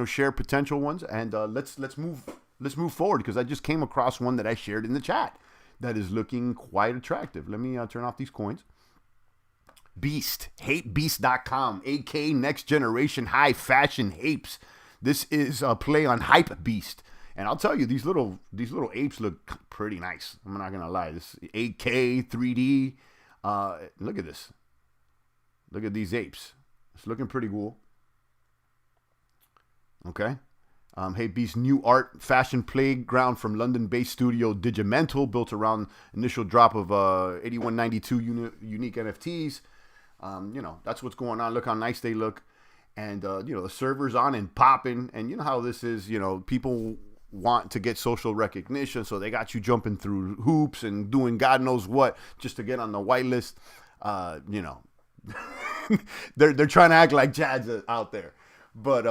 share potential ones, and let's move forward, because I just came across one that I shared in the chat that is looking quite attractive. Let me turn off these coins. Beast, Hapebeast.com, AK Next Generation High Fashion Hapes. This is a play on Hapebeast. And I'll tell you, these little apes look pretty nice. I'm not gonna lie. This 8K 3D. Look at this. Look at these apes. It's looking pretty cool. Okay. Hapebeast new art fashion playground from London-based studio Digimental, built around initial drop of 8192 unique NFTs. That's what's going on. Look how nice they look. And, the server's on and popping. And you know how this is, people want to get social recognition, so they got you jumping through hoops and doing God knows what just to get on the whitelist. They're trying to act like Chad's out there. But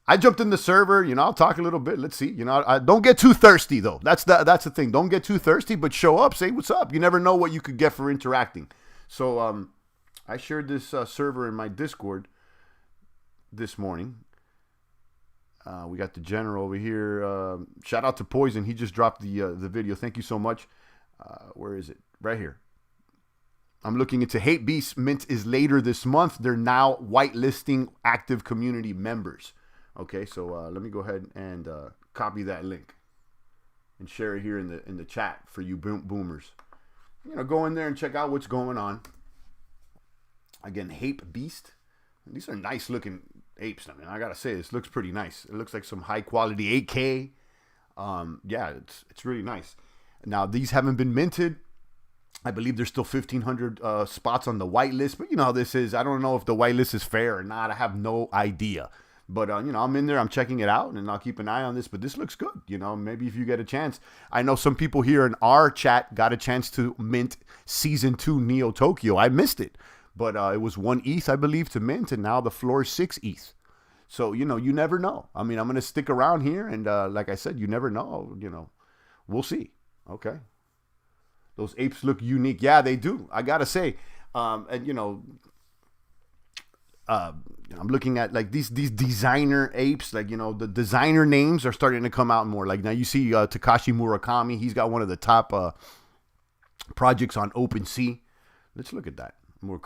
I jumped in the server. I'll talk a little bit. Let's see. I don't get too thirsty, though. That's the thing. Don't get too thirsty, but show up. Say what's up. You never know what you could get for interacting. So I shared this server in my Discord this morning. We got the general over here. Shout out to Poison. He just dropped the video. Thank you so much. Where is it? Right here. I'm looking into Hapebeast. Mint is later this month. They're now whitelisting active community members. Okay, so let me go ahead and copy that link and share it here in the chat for you boomers. Go in there and check out what's going on. Again, Hapebeast. These are nice looking apes. I mean, I gotta say, this looks pretty nice. It looks like some high quality 8K. Yeah, it's really nice. Now, these haven't been minted. I believe there's still 1,500 spots on the whitelist, but you know how this is. I don't know if the whitelist is fair or not. I have no idea. But, I'm in there, I'm checking it out, and I'll keep an eye on this. But this looks good. Maybe if you get a chance. I know some people here in our chat got a chance to mint Season 2 Neo Tokyo. I missed it. But it was 1 ETH, I believe, to mint, and now the floor is 6 ETH. So, you never know. I mean, I'm going to stick around here, and like I said, you never know. We'll see. Okay. Those apes look unique. Yeah, they do. I got to say, I'm looking at like these designer apes, like, the designer names are starting to come out more. Like now you see Takashi Murakami. He's got one of the top projects on OpenSea. Let's look at that. Murakami.